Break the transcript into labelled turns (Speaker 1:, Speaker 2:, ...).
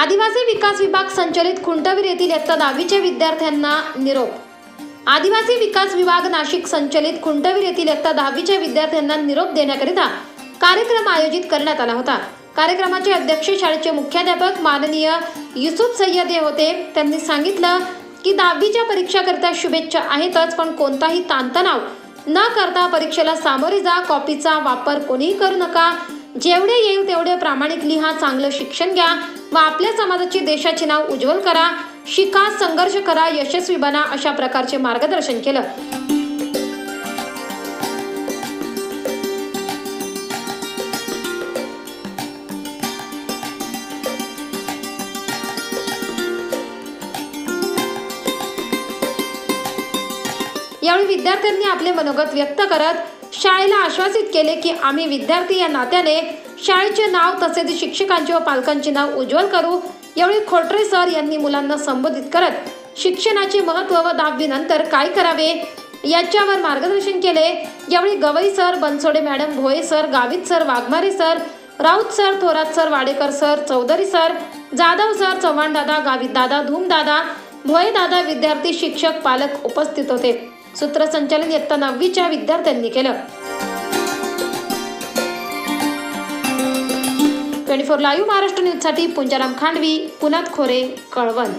Speaker 1: आदिवासी विकास विभाग संचलित खुंटवीर येथील इयत्ता 10वीच्या विद्यार्थ्यांना निरोप। आदिवासी विकास विभाग नाशिक संचलित खुंटवीर येथील इयत्ता 10वीच्या विद्यार्थ्यांना निरोप देण्याकरिता कार्यक्रम आयोजित करण्यात आला होता। कार्यक्रमाचे अध्यक्ष शाळेचे मुख्याध्यापक माननीय युसुफ सय्यद हे होते। त्यांनी सांगितलं की 10वीच्या परीक्षाकरिता शुभेच्छा आहेतच, पण कोणताही ताणतणाव न करता परीक्षेला सामोरे जा। कॉपीचा वापर कोणीही करू नका। जेवढे येईल तेवढे प्रामाणिक लिहा, चांगलं शिक्षण घ्या व आपल्या समाजाची देशाचे नाव उज्ज्वल करा। शिका, संघर्ष करा, यशस्वी बना, अशा प्रकारचे मार्गदर्शन केलं। यावेळी विद्यार्थ्यांनी आपले मनोगत व्यक्त करत शाळेला आश्वासित केले की आम्ही विद्यार्थी या नात्याने शाळेचे नाव तसेच शिक्षकांचे व पालकांचे नाव उज्ज्वल करू। यावेळी खोटरे सर यांनी मुलांना संबोधित करत शिक्षणाचे महत्त्व व 10वी नंतर काय करावे याच्यावर मार्गदर्शन केले। यावेळी Gawai sir, Bansode madam, Bhoye sir, Gavit sir, Waghmare sir, Raut sir, Thorat sir, Wadekar sir, Chaudhari sir, Jadhav sir, Chavan दादा, गावित दादा, धूम दादा, भोये दादा, विद्यार्थी, शिक्षक, पालक उपस्थित होते। सूत्रसंचालन इयत्ता 9वीच्या विद्यार्थ्यांनी केलं। 24 लाईव्ह महाराष्ट्र न्यूजसाठी पुंजाराम खांडवी, पुनात खोरे, कळवण।